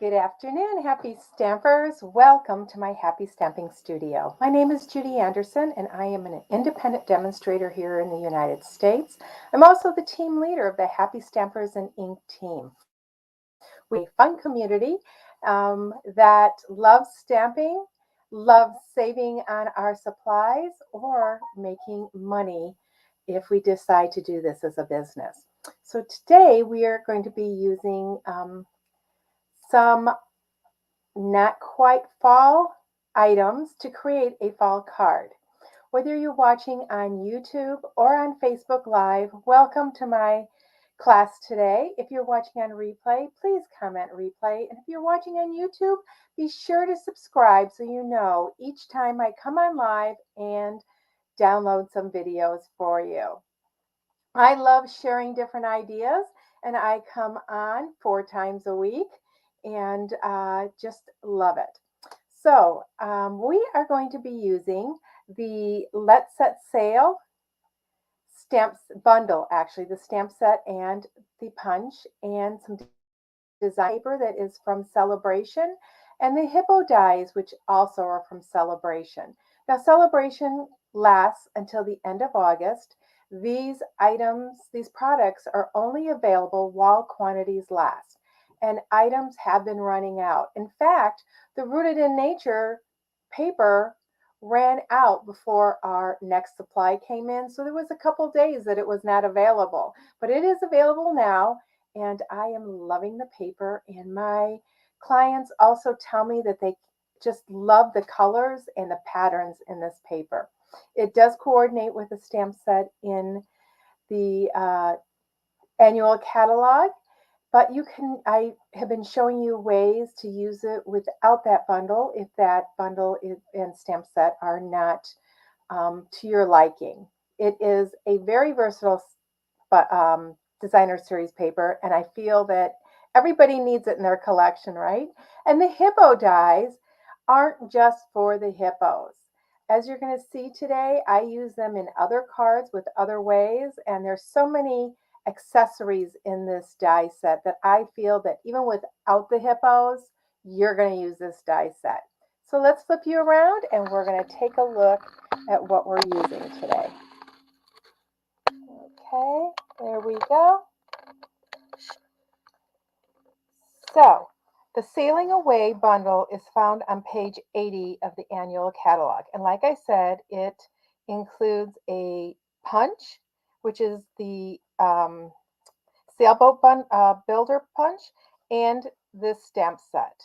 Good afternoon, happy stampers. Welcome to my Happy Stamping Studio. My name is Judi Anderson, and I am an independent demonstrator here in the United States. I'm also the team leader of the Happy Stampers and Ink team. We are a fun community that loves stamping, loves saving on our supplies, or making money if we decide to do this as a business. So today we are going to be using some not quite fall items to create a fall card. Whether you're watching on YouTube or on Facebook Live, welcome to my class today. If you're watching on replay, please comment replay. And if you're watching on YouTube, be sure to subscribe so you know each time I come on live and download some videos for you. I love sharing different ideas, and I come on 4 times a week and just love it. So we are going to be using the Let's Set Sail stamps bundle, actually the stamp set and the punch and some design paper that is from Celebration, and the Hippo Dies, which also are from Celebration. Now Celebration lasts until the end of August. These items, these products are only available while quantities last, and items have been running out. In fact, the Rooted in Nature paper ran out before our next supply came in, so there was a couple days that it was not available, but it is available now, and I am loving the paper, and my clients also tell me that they just love the colors and the patterns in this paper. It does coordinate with the stamp set in the annual catalog, but I have been showing you ways to use it without that bundle if that bundle and stamp set are not to your liking. It is a very versatile designer series paper, and I feel that everybody needs it in their collection, right? And the Hippo dies aren't just for the hippos. As you're going to see today, I use them in other cards with other ways, and there's so many accessories in this die set that I feel that even without the hippos, you're going to use this die set. So let's flip you around and we're going to take a look at what we're using today. Okay, there we go. So the Sailing Away bundle is found on page 80 of the annual catalog. And like I said, it includes a punch, which is the sailboat builder punch, and this stamp set.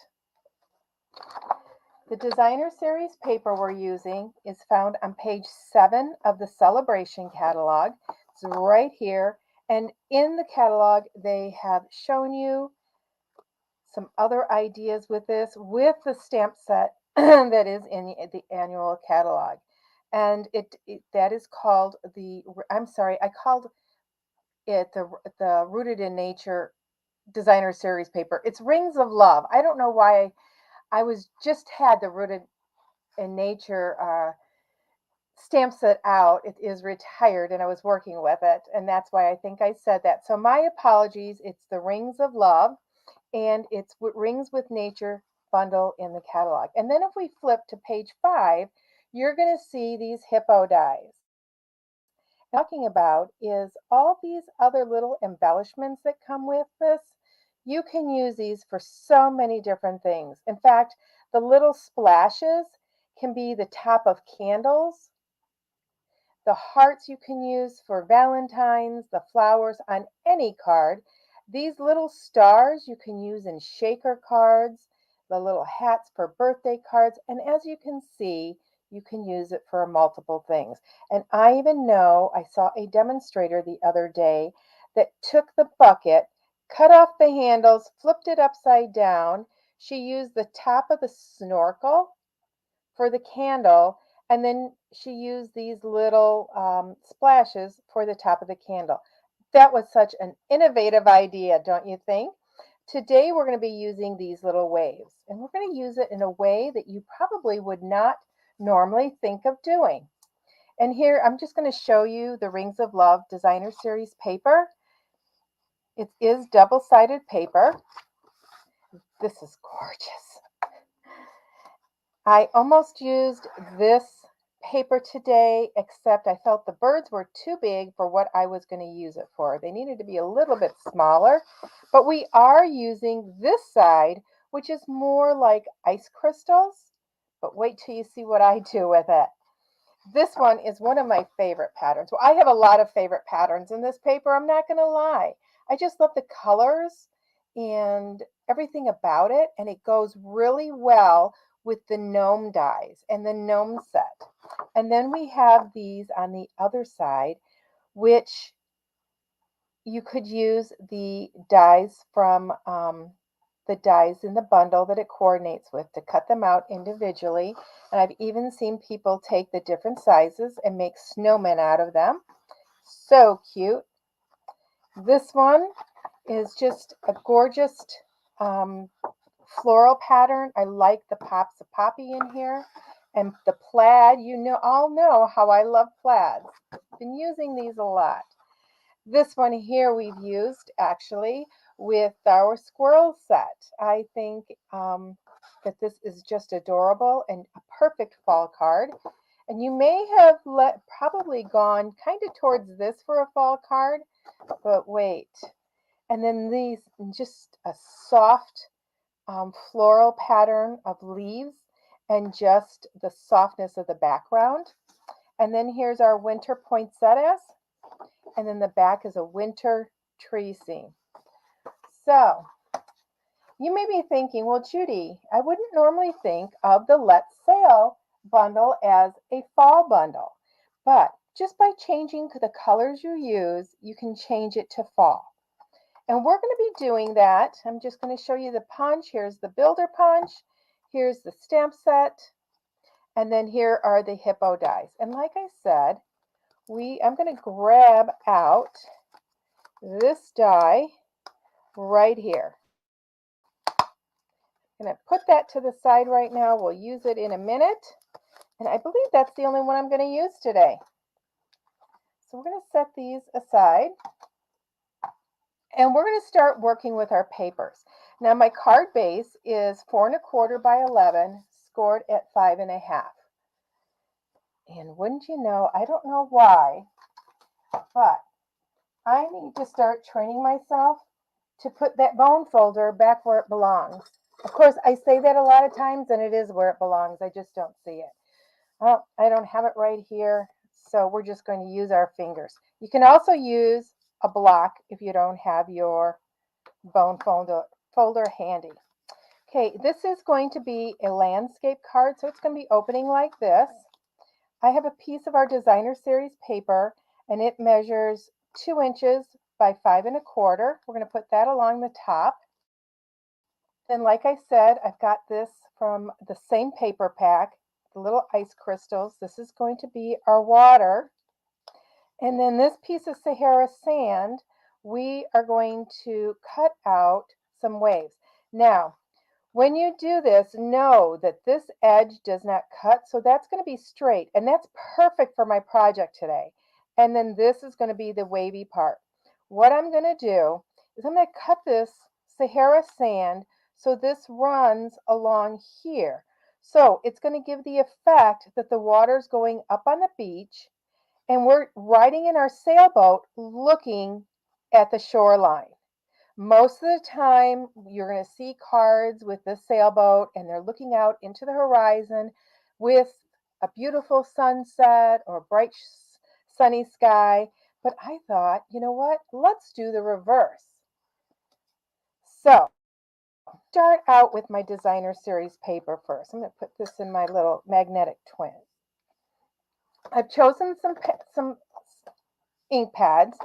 The designer series paper we're using is found on page 7 of the Celebration catalog. It's right here. And in the catalog, they have shown you some other ideas with this, with the stamp set that is in the annual catalog. And that is called I called it the Rooted in Nature designer series paper. It's Rings of Love. I don't know why I was just had the Rooted in Nature stamp set out. It is retired and I was working with it, and that's why I think I said that. So my apologies. It's the Rings of Love, and it's Rings with Nature bundle in the catalog. And then if we flip to page 5, you're going to see these Hippo dies. And talking about is all these other little embellishments that come with this. You can use these for so many different things. In fact, the little splashes can be the top of candles. The hearts you can use for Valentine's, the flowers on any card. These little stars you can use in shaker cards, the little hats for birthday cards, and as you can see, you can use it for multiple things. And I even know I saw a demonstrator the other day that took the bucket, cut off the handles, flipped it upside down. She used the top of the snorkel for the candle, and then she used these little splashes for the top of the candle. That was such an innovative idea, don't you think? Today we're going to be using these little waves, and we're going to use it in a way that you probably would not normally think of doing. And here I'm just going to show you the Rings of Love designer series paper. It is double-sided paper. This is gorgeous. I almost used this paper today, except I felt the birds were too big for what I was going to use it for. They needed to be a little bit smaller, but we are using this side, which is more like ice crystals. But wait till you see what I do with it. This one is one of my favorite patterns. Well, I have a lot of favorite patterns in this paper. I'm not going to lie. I just love the colors and everything about it. And it goes really well with the gnome dies and the gnome set. And then we have these on the other side, which you could use the dies from the dies in the bundle that it coordinates with to cut them out individually. And I've even seen people take the different sizes and make snowmen out of them. So cute. This one is just a gorgeous floral pattern. I like the pops of poppy in here. And the plaid, all know how I love plaids. Been using these a lot. This one here we've used actually with our squirrel set. I think that this is just adorable and a perfect fall card. And you may have probably gone kind of towards this for a fall card, but wait. And then these, just a soft floral pattern of leaves and just the softness of the background. And then here's our winter poinsettias. And then the back is a winter tree scene. So you may be thinking, well, Judi, I wouldn't normally think of the Let's Sail bundle as a fall bundle, but just by changing the colors you use, you can change it to fall. And we're going to be doing that. I'm just going to show you the punch. Here's the builder punch. Here's the stamp set. And then here are the Hippo dies. And like I said, I'm going to grab out this die right here. I'm going to put that to the side right now. We'll use it in a minute. And I believe that's the only one I'm going to use today. So we're going to set these aside. And we're going to start working with our papers. Now my card base is 4 1/4 by 11, scored at 5.5. And wouldn't you know, I don't know why, but I need to start training myself to put that bone folder back where it belongs. Of course, I say that a lot of times, and it is where it belongs. I just don't see it. Well, I don't have it right here, so we're just going to use our fingers. You can also use a block if you don't have your bone folder handy. Okay, this is going to be a landscape card, so it's going to be opening like this. I have a piece of our designer series paper, and it measures 2 inches by 5 1/4. We're going to put that along the top. Then, like I said, I've got this from the same paper pack, the little ice crystals. This is going to be our water. And then this piece of Sahara sand, we are going to cut out some waves. Now, when you do this, know that this edge does not cut, so that's going to be straight, and that's perfect for my project today. And then this is going to be the wavy part. What I'm going to do is I'm going to cut this Sahara sand so this runs along here. So it's going to give the effect that the water's going up on the beach, and we're riding in our sailboat looking at the shoreline. Most of the time, you're going to see cards with this sailboat, and they're looking out into the horizon with a beautiful sunset or bright sunny sky. But I thought, you know what? Let's do the reverse. So, start out with my designer series paper first. I'm going to put this in my little magnetic twin. I've chosen some ink pads,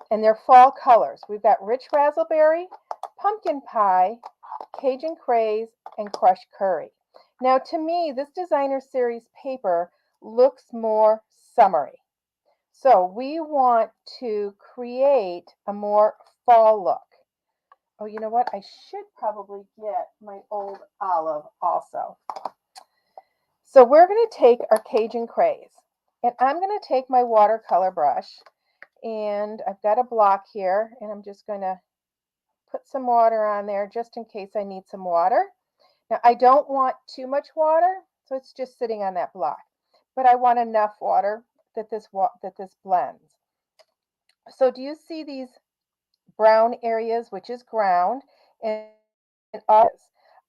and they're fall colors. We've got rich raspberry, pumpkin pie, Cajun craze, and crushed curry. Now, to me, this designer series paper looks more summery. So we want to create a more fall look. Oh, you know what? I should probably get my old olive also. So we're going to take our Cajun craze, and I'm going to take my watercolor brush, and I've got a block here, and I'm just going to put some water on there just in case I need some water. Now, I don't want too much water, so it's just sitting on that block. But I want enough water that this blends. So do you see these brown areas, which is ground, and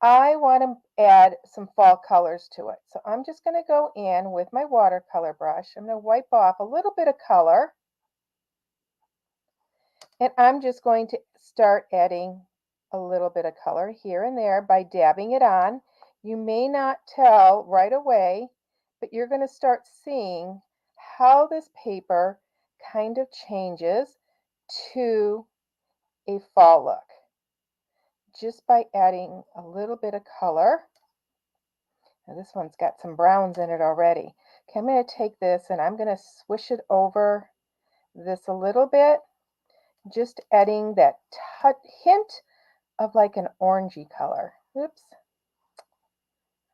I want to add some fall colors to it. So I'm just going to go in with my watercolor brush. I'm going to wipe off a little bit of color. And I'm just going to start adding a little bit of color here and there by dabbing it on. You may not tell right away, but you're going to start seeing how this paper kind of changes to a fall look just by adding a little bit of color. Now this one's got some browns in it already. Okay, I'm going to take this and I'm going to swish it over this a little bit, just adding that hint of like an orangey color. Oops.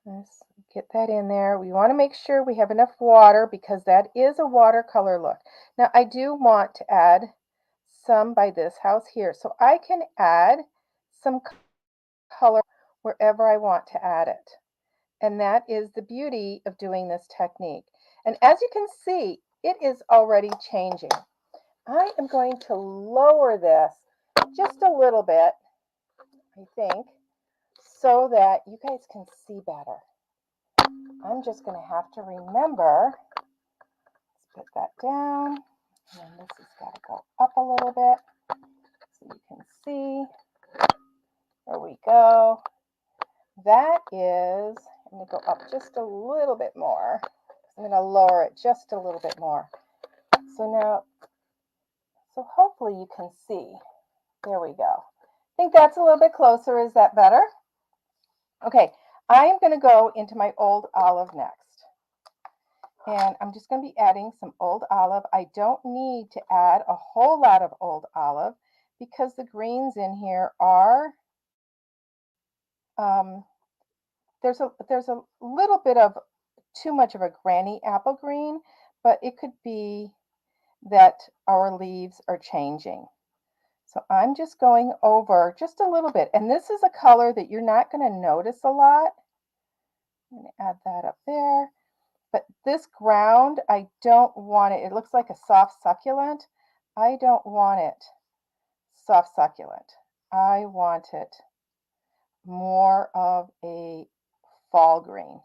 Let's get that in there. We want to make sure we have enough water because that is a watercolor look. Now I do want to add some by this house here. So I can add some color wherever I want to add it. And that is the beauty of doing this technique. And as you can see, it is already changing. I am going to lower this just a little bit, I think, so that you guys can see better. I'm just going to have to remember, let's put that down, and this has got to go up a little bit so you can see. There we go. That is, I'm going to go up just a little bit more. I'm going to lower it just a little bit more. So now, so hopefully you can see. There we go. I think that's a little bit closer. Is that better? Okay, I am going to go into my old olive next. And I'm just going to be adding some old olive. I don't need to add a whole lot of old olive because the greens in here are, there's a little bit of too much of a granny apple green, but it could be that our leaves are changing. So I'm just going over just a little bit. And this is a color that you're not going to notice a lot. I'm going to add that up there. But this ground, I don't want it. It looks like a soft succulent. I don't want it soft succulent. I want it more of a fall green.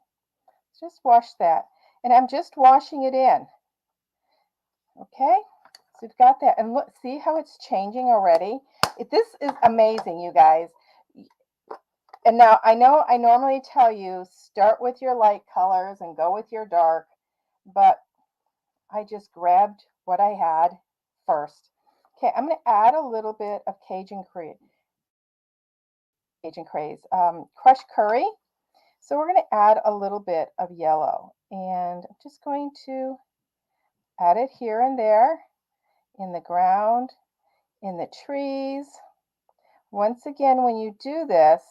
Just wash that. And I'm just washing it in. Okay, so we've got that. And look, see how it's changing already? This is amazing, you guys. And now I know I normally tell you start with your light colors and go with your dark, but I just grabbed what I had first. Okay, I'm going to add a little bit of Cajun craze, crushed curry. So we're going to add a little bit of yellow, and I'm just going to add it here and there in the ground, in the trees. Once again, when you do this,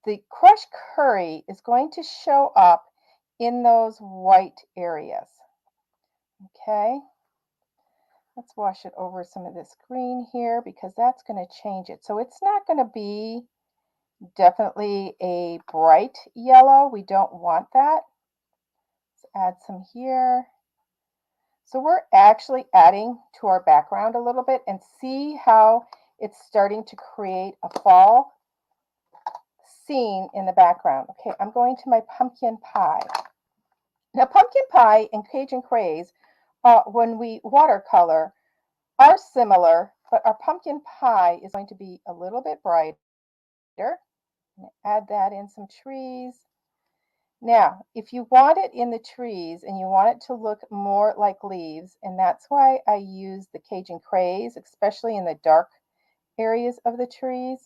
the crushed curry is going to show up in those white areas. Okay, let's wash it over some of this green here because that's going to change it. So it's not going to be definitely a bright yellow. We don't want that. Let's add some here. So we're actually adding to our background a little bit, and see how it's starting to create a fall scene in the background. Okay, I'm going to my pumpkin pie. Now, pumpkin pie and Cajun craze, when we watercolor, are similar, but our pumpkin pie is going to be a little bit brighter. Add that in some trees. Now, if you want it in the trees and you want it to look more like leaves, and that's why I use the Cajun craze, especially in the dark areas of the trees.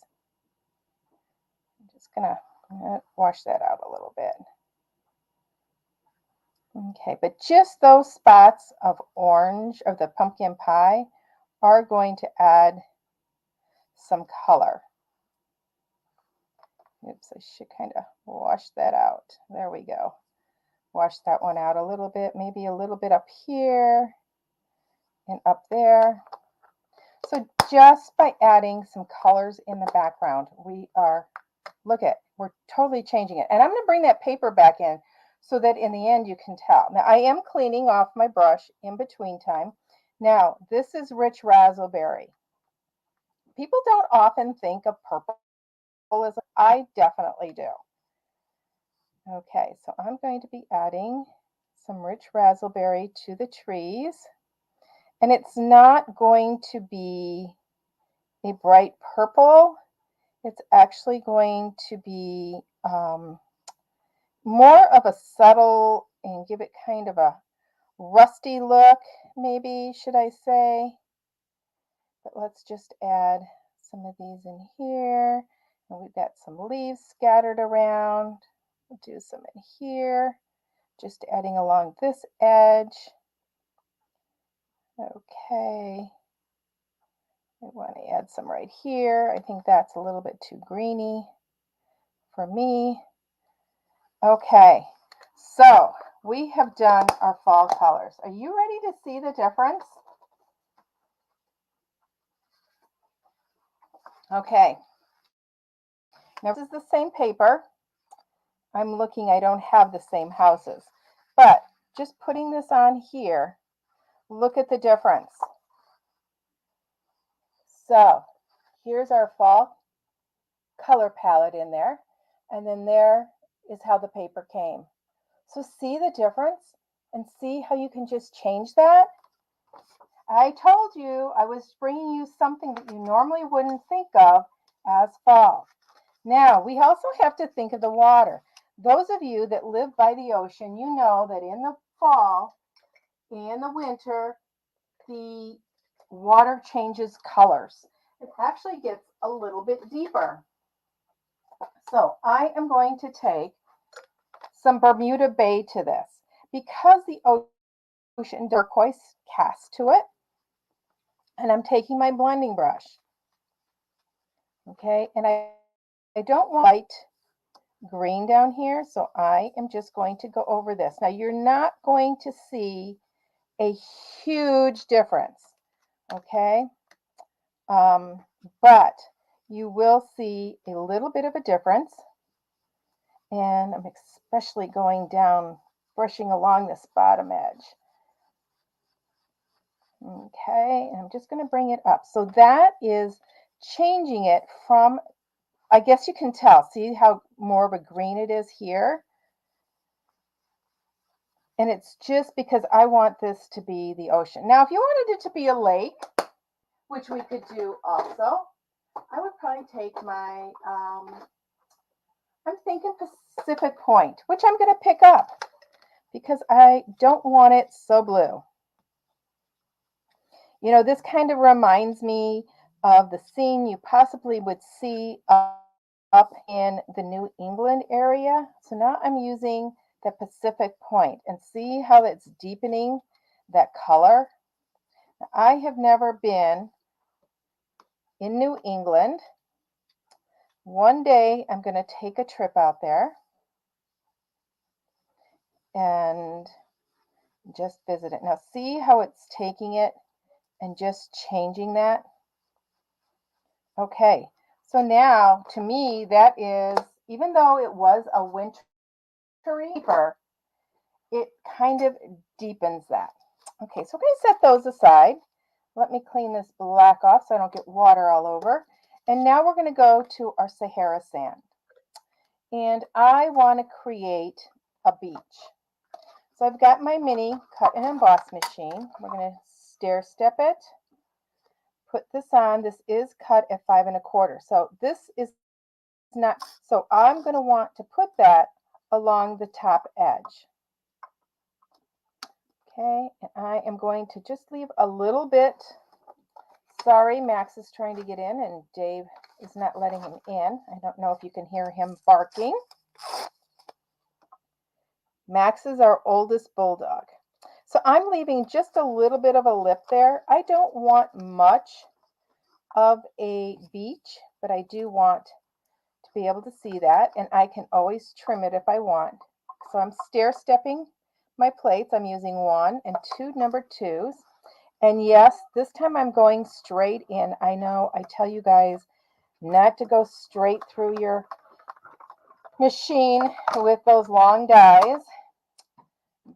I'm just going to wash that out a little bit. Okay, but just those spots of orange of the pumpkin pie are going to add some color. Oops, I should kind of wash that out. There we go. Wash that one out a little bit, maybe a little bit up here and up there. So just by adding some colors in the background. Look at, we're totally changing it. And I'm going to bring that paper back in so that in the end you can tell. Now I am cleaning off my brush in between time. Now this is rich raspberry. People don't often think of purple as I definitely do. Okay, so I'm going to be adding some rich raspberry to the trees. And it's not going to be a bright purple. It's actually going to be more of a subtle and give it kind of a rusty look, maybe, should I say. But let's just add some of these in here. And we've got some leaves scattered around. We'll do some in here, just adding along this edge. Okay. I want to add some right here. I think that's a little bit too greeny for me. Okay, so we have done our fall colors. Are you ready to see the difference? Okay, now this is the same paper. I'm looking, I don't have the same houses, but just putting this on here, look at the difference. So here's our fall color palette in there, and then there is how the paper came. So see the difference and see how you can just change that? I told you I was bringing you something that you normally wouldn't think of as fall. Now, we also have to think of the water. Those of you that live by the ocean, you know that in the fall and the winter, the water changes colors. It actually gets a little bit deeper. So I am going to take some Bermuda Bay to this because the ocean turquoise cast to it. And I'm taking my blending brush. Okay, and I don't want light green down here, so I am just going to go over this. Now you're not going to see a huge difference, okay? But you will see a little bit of a difference. And I'm especially going down, brushing along this bottom edge. Okay, and I'm just going to bring it up. So that is changing it from, I guess you can tell, see how more of a green it is here? And it's just because I want this to be the ocean. Now, if you wanted it to be a lake, which we could do also, I would probably take my, I'm thinking Pacific Point, which I'm going to pick up because I don't want it so blue. You know, this kind of reminds me of the scene you possibly would see up in the New England area. So now I'm using the Pacific Point and see how it's deepening that color. Now, I have never been in New England. One day I'm going to take a trip out there and just visit it. Now see how it's taking it and just changing that. Okay, so now to me that is, even though it was a wintry paper, it kind of deepens that. Okay, so we're going to set those aside. Let me clean this black off so I don't get water all over. And now we're going to go to our Sahara sand. And I want to create a beach. So I've got my mini cut and emboss machine. We're going to stair step it. Put this on. This is cut at 5 1/4. So this is not, so I'm going to want to put that along the top edge. Okay, and I am going to just leave a little bit. Sorry, Max is trying to get in and Dave is not letting him in. I don't know if you can hear him barking. Max is our oldest bulldog. So I'm leaving just a little bit of a lip there. I don't want much of a beach, but I do want to be able to see that, and I can always trim it if I want. So I'm stair stepping my plates. I'm using 1 and 2 number 2s, And yes, this time I'm going straight in. I know I tell you guys not to go straight through your machine with those long dies,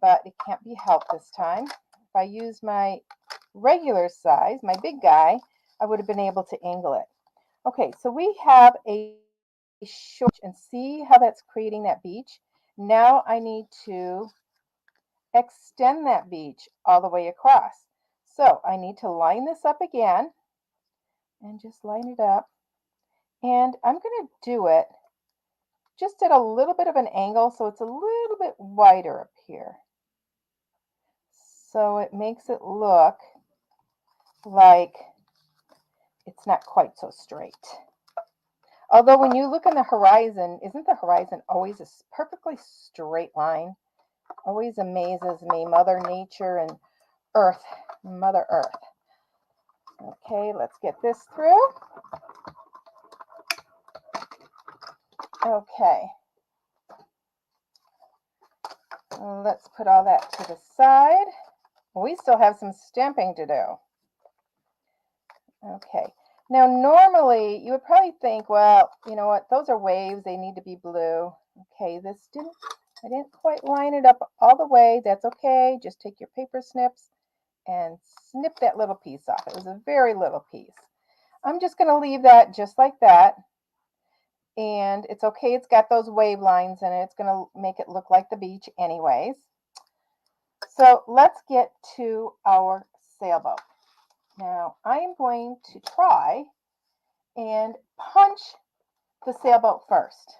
but it can't be helped this time. If I use my regular size, my big guy, I would have been able to angle it. Okay, so we have a short, and see how that's creating that beach? Now I need to extend that beach all the way across. So I need to line this up again and just line it up. And I'm going to do it just at a little bit of an angle so it's a little bit wider up here. So it makes it look like it's not quite so straight. Although when you look in the horizon, isn't the horizon always a perfectly straight line? Always amazes me, Mother Nature and Earth, Mother Earth. Okay, let's get this through. Okay. Let's put all that to the side. We still have some stamping to do. Okay. Now, normally you would probably think, well, you know what, those are waves, they need to be blue. Okay, I didn't quite line it up all the way. That's okay. Just take your paper snips and snip that little piece off. It was a very little piece. I'm just going to leave that just like that. And it's okay, it's got those wave lines in it. It's going to make it look like the beach anyways. So let's get to our sailboat. Now I am going to try and punch the sailboat first.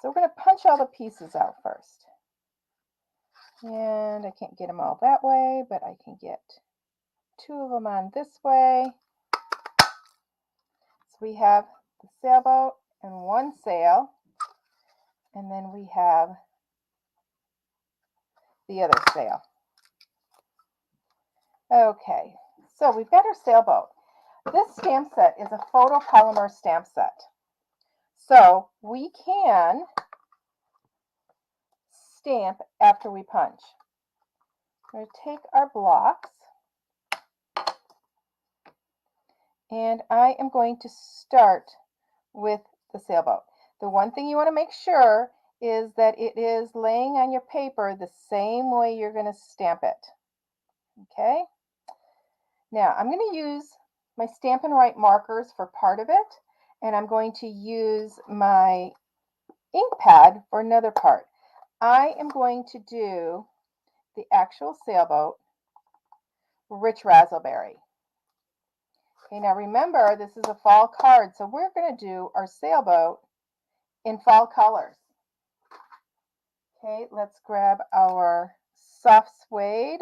So we're going to punch all the pieces out first. And I can't get them all that way, but I can get 2 of them on this way. So we have the sailboat and 1 sail. And then we have the other sail. Okay, so we've got our sailboat. This stamp set is a photopolymer stamp set. So we can stamp after we punch. We're going to take our blocks and I am going to start with the sailboat. The one thing you want to make sure is that it is laying on your paper the same way you're going to stamp it. Okay? Now I'm going to use my Stampin' Write markers for part of it, and I'm going to use my ink pad for another part. I am going to do the actual sailboat, Rich Razzleberry. Okay, now remember, this is a fall card, so we're going to do our sailboat in fall colors. Okay, let's grab our soft suede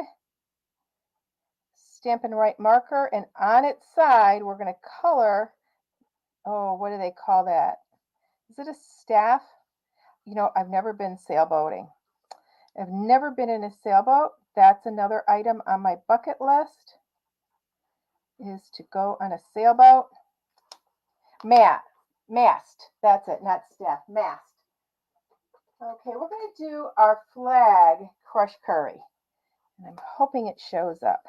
Stampin' Write marker, and on its side, we're going to color, oh, what do they call that? Is it a staff? You know, I've never been sailboating. I've never been in a sailboat. That's another item on my bucket list, is to go on a sailboat. Mast. That's it, not staff. Mast. Okay, we're going to do our flag crushed curry. And I'm hoping it shows up.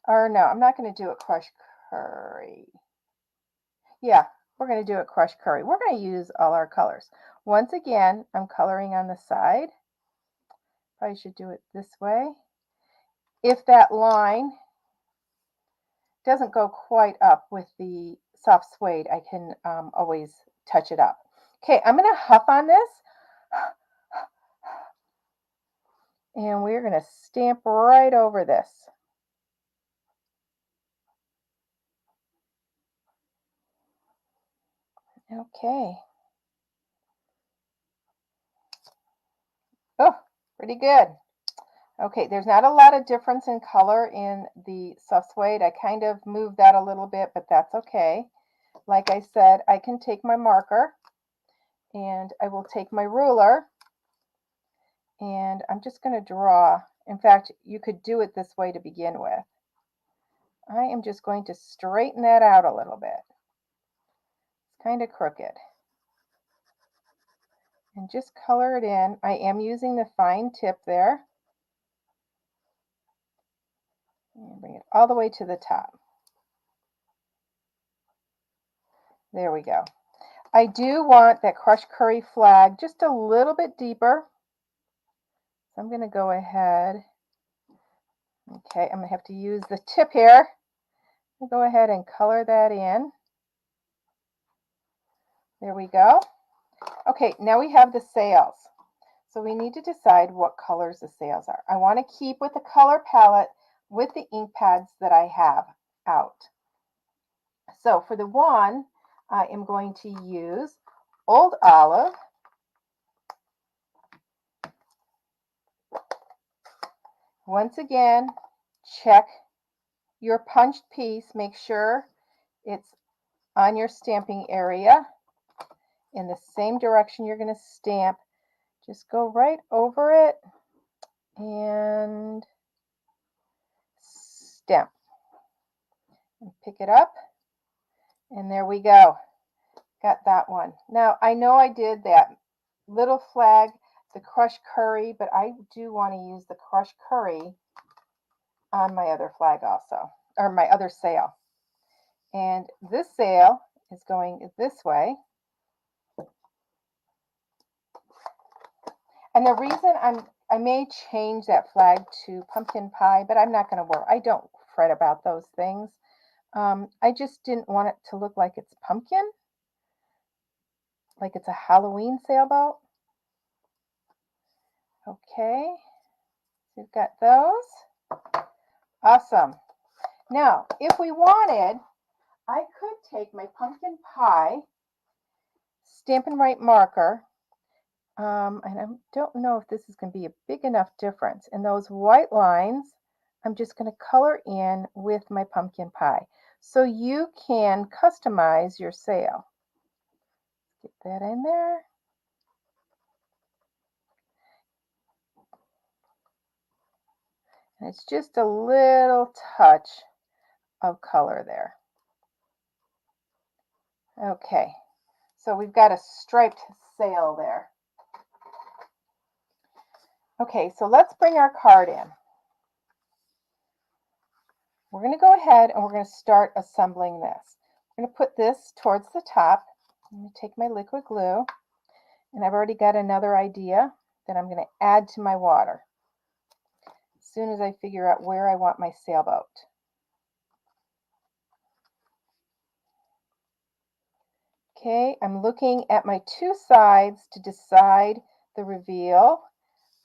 Or no, I'm not going to do it crushed curry. Yeah, we're going to do it crushed curry. We're going to use all our colors. Once again, I'm coloring on the side. Probably should do it this way. If that line doesn't go quite up with the soft suede, I can always touch it up. Okay, I'm going to huff on this. And we're going to stamp right over this. Okay. Oh, pretty good. Okay, there's not a lot of difference in color in the soft suede. I kind of moved that a little bit, but that's okay. Like I said, I can take my marker and I will take my ruler and I'm just going to draw. In fact, you could do it this way to begin with. I am just going to straighten that out a little bit. It's kind of crooked. And just color it in. I am using the fine tip there. And bring it all the way to the top. There we go. I do want that crushed curry flag just a little bit deeper. So I'm going to go ahead. Okay, I'm going to have to use the tip here. I'll go ahead and color that in. There we go. Okay, now we have the sails. So we need to decide what colors the sails are. I want to keep with the color palette with the ink pads that I have out. So for the one, I am going to use Old Olive. Once again, check your punched piece. Make sure it's on your stamping area in the same direction you're going to stamp. Just go right over it and stamp. And pick it up, and there we go. Got that one. Now, I know I did that little flag, the crushed curry, but I do want to use the crushed curry on my other flag also, or my other sail. And this sail is going this way. And the reason I may change that flag to pumpkin pie, but I'm not going to worry. I don't fret about those things. I just didn't want it to look like it's pumpkin, like it's a Halloween sailboat. Okay, we've got those. Awesome. Now, if we wanted, I could take my pumpkin pie Stampin' Right marker, and I don't know if this is going to be a big enough difference. And those white lines, I'm just going to color in with my pumpkin pie. So you can customize your sail. Get that in there. And it's just a little touch of color there. Okay, so we've got a striped sail there. Okay, so let's bring our card in. We're going to go ahead and we're going to start assembling this. I'm going to put this towards the top. I'm going to take my liquid glue, and I've already got another idea that I'm going to add to my water as soon as I figure out where I want my sailboat. Okay, I'm looking at my two sides to decide the reveal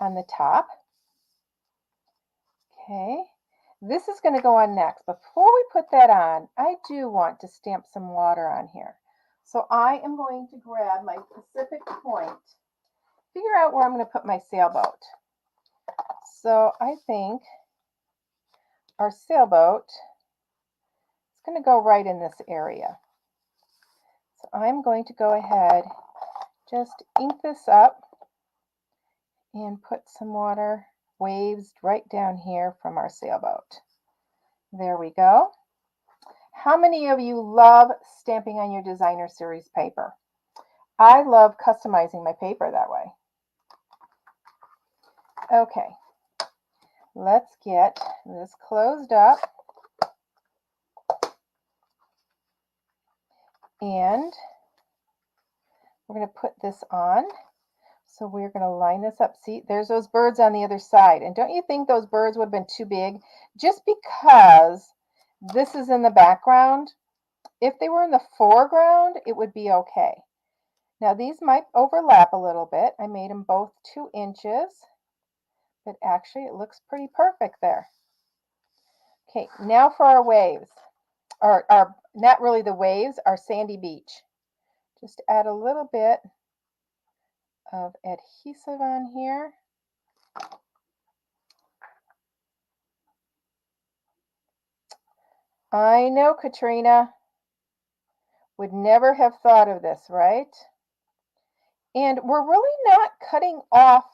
on the top. Okay, this is going to go on next. Before we put that on, I do want to stamp some water on here. So I am going to grab my Pacific Point, figure out where I'm going to put my sailboat. So I think our sailboat is going to go right in this area. So I'm going to go ahead, just ink this up and put some water waves right down here from our sailboat. There we go. How many of you love stamping on your designer series paper? I love customizing my paper that way. Okay, let's get this closed up. And we're going to put this on. So we're going to line this up. See, there's those birds on the other side. And don't you think those birds would have been too big? Just because this is in the background, if they were in the foreground, it would be okay. Now these might overlap a little bit. I made them both 2 inches, but actually it looks pretty perfect there. Okay, now for our waves, or not really the waves, our sandy beach. Just add a little bit of adhesive on here. I know, Katrina, would never have thought of this, right? And we're really not cutting off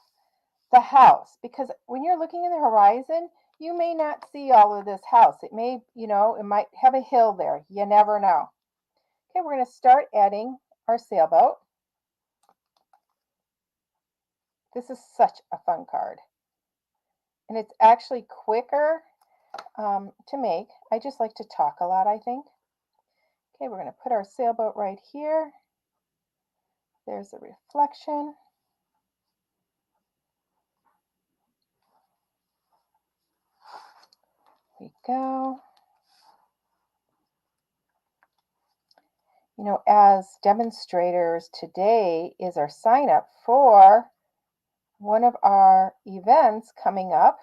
the house, because when you're looking in the horizon, you may not see all of this house. It may, it might have a hill there. You never know. Okay, we're going to start adding our sailboat. This is such a fun card. And it's actually quicker to make. I just like to talk a lot, I think. Okay, we're going to put our sailboat right here. There's the reflection. There we go. You know, as demonstrators, today is our sign up for one of our events coming up.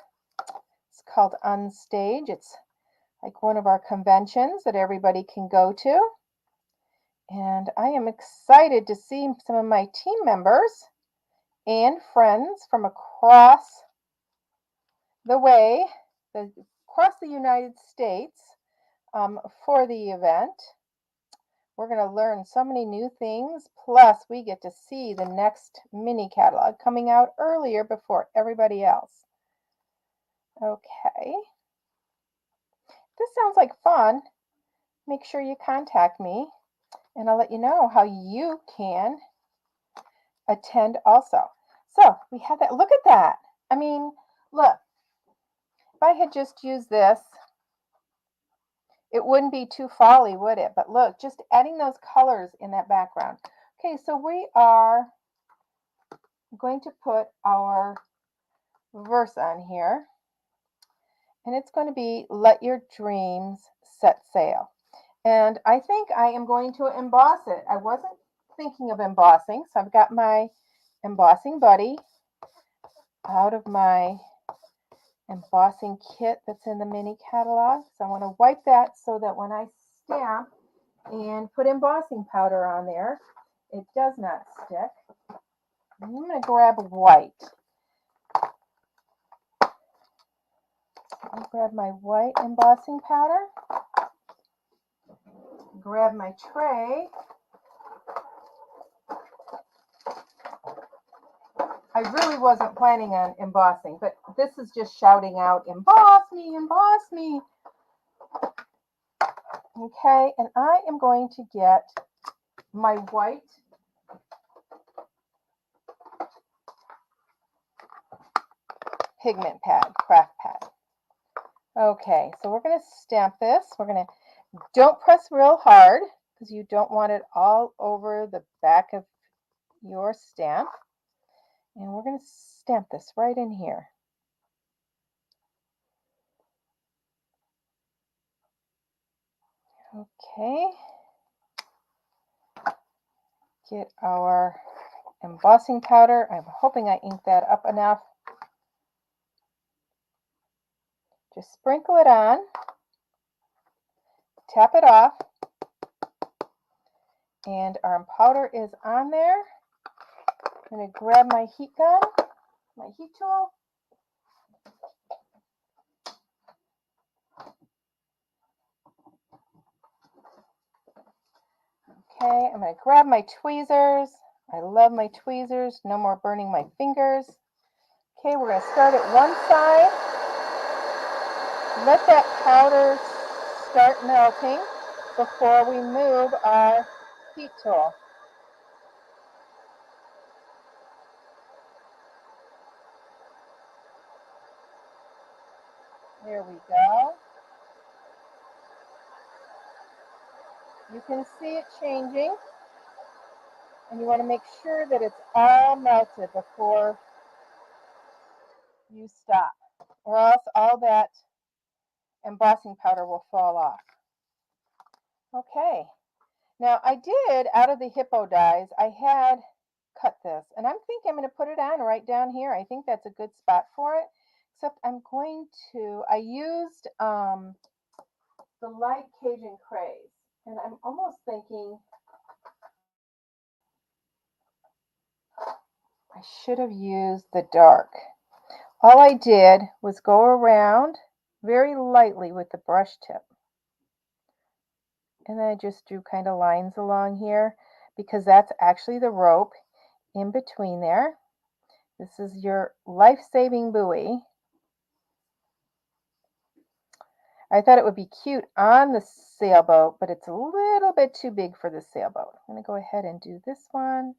It's called Unstage. It's like one of our conventions that everybody can go to. And I am excited to see some of my team members and friends from across the way, across the United States for the event. We're going to learn so many new things. Plus, we get to see the next mini catalog coming out earlier before everybody else. Okay. This sounds like fun. Make sure you contact me and I'll let you know how you can attend also. So we have that. Look at that. I mean, look, if I had just used this, it wouldn't be too folly, would it? But look, just adding those colors in that background. Okay, so we are going to put our verse on here. And it's going to be Let Your Dreams Set Sail. And I think I am going to emboss it. I wasn't thinking of embossing, so I've got my embossing buddy out of my embossing kit that's in the mini catalog. So I want to wipe that so that when I stamp and put embossing powder on there, it does not stick. I'm going to grab white. I'll grab my white embossing powder. Grab my tray. I really wasn't planning on embossing, but this is just shouting out, emboss me, emboss me. Okay, and I am going to get my white pigment pad, craft pad. Okay, so we're going to stamp this. Don't press real hard because you don't want it all over the back of your stamp. And we're going to stamp this right in here. Okay. Get our embossing powder. I'm hoping I inked that up enough. Just sprinkle it on. Tap it off. And our powder is on there. I'm going to grab my heat gun, my heat tool. Okay, I'm going to grab my tweezers. I love my tweezers. No more burning my fingers. Okay, we're going to start at one side. Let that powder start melting before we move our heat tool. There we go. You can see it changing, and you want to make sure that it's all melted before you stop, or else all that embossing powder will fall off. Okay, now I did, out of the Hippo Dies, I had cut this, and I'm thinking I'm going to put it on right down here. I think that's a good spot for it, except I used the light Cajun Craze, and I'm almost thinking I should have used the dark. All I did was go around very lightly with the brush tip. And then I just drew kind of lines along here because that's actually the rope in between there. This is your life-saving buoy. I thought it would be cute on the sailboat, but it's a little bit too big for the sailboat. I'm going to go ahead and do this one.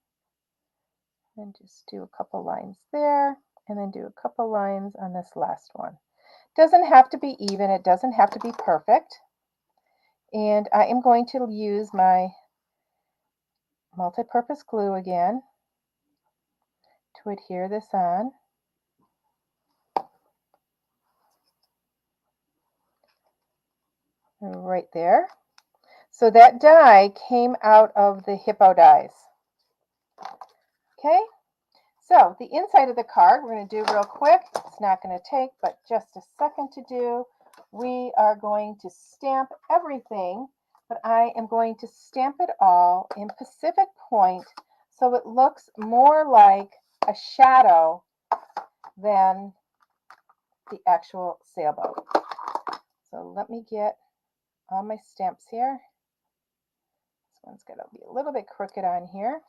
And just do a couple lines there. And then do a couple lines on this last one. Doesn't have to be even. It doesn't have to be perfect. And I am going to use my multi-purpose glue again to adhere this on. Right there. So that die came out of the Hippo Dies. Okay, so the inside of the card we're going to do real quick. It's not going to take but just a second to do. We are going to stamp everything, but I am going to stamp it all in Pacific Point so it looks more like a shadow than the actual sailboat. So let me get all my stamps here. This one's going to be a little bit crooked on here.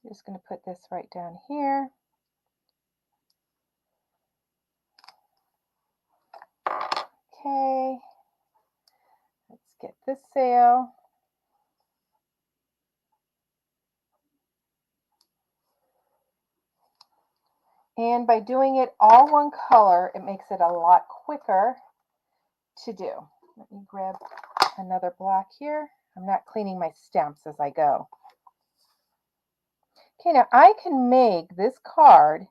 I'm just going to put this right down here. Okay, let's get this sail. And by doing it all one color, it makes it a lot quicker to do. Let me grab another block here. I'm not cleaning my stamps as I go. Okay, now I can make this card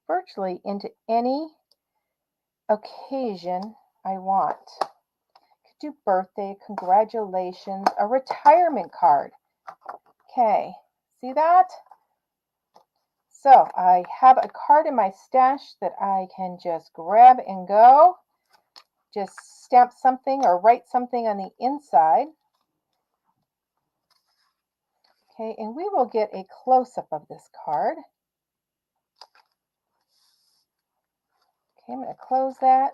virtually into any occasion I want. Could do birthday, congratulations, a retirement card. Okay, see that? So I have a card in my stash that I can just grab and go. Just stamp something or write something on the inside. Okay, and we will get a close-up of this card. Okay, I'm going to close that.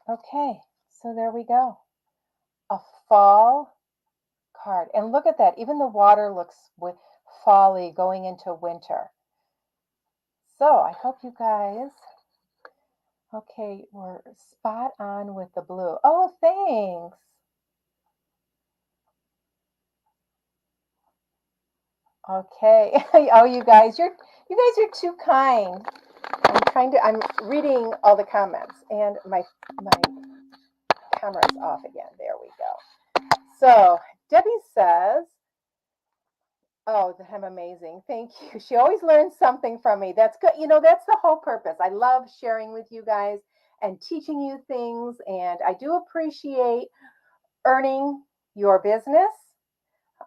Okay, so there we go. A fall card. And look at that. Even the water looks fall-y going into winter. So I hope you guys, okay, we're spot on with the blue. Oh, thanks. Okay. Oh, you guys are too kind. I'm reading all the comments and my camera's off again. There we go. So Debbie says, oh, I'm amazing. Thank you. She always learns something from me. That's good. You know, that's the whole purpose. I love sharing with you guys and teaching you things. And I do appreciate earning your business.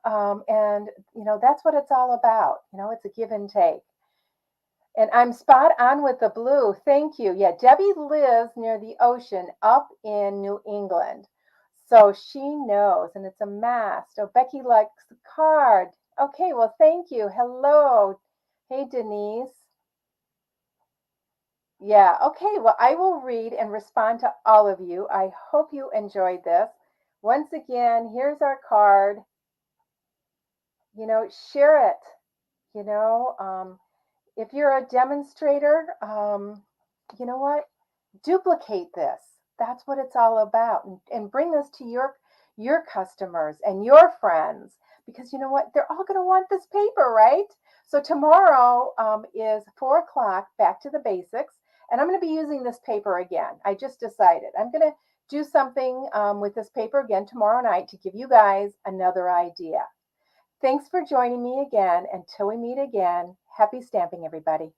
And, you know, that's what it's all about. You know, it's a give and take. And I'm spot on with the blue. Thank you. Yeah, Debbie lives near the ocean up in New England. So she knows, and it's a mast. Oh, Becky likes the card. Okay, well, thank you. Hello. Hey, Denise. Yeah, okay. Well, I will read and respond to all of you. I hope you enjoyed this. Once again, here's our card. You know, share it. You know, if you're a demonstrator, you know what? Duplicate this. That's what it's all about. And bring this to your customers and your friends, because you know what? They're all going to want this paper, right? So tomorrow is 4 o'clock, back to the basics. And I'm going to be using this paper again. I just decided I'm going to do something with this paper again tomorrow night to give you guys another idea. Thanks for joining me again. Until we meet again, happy stamping, everybody.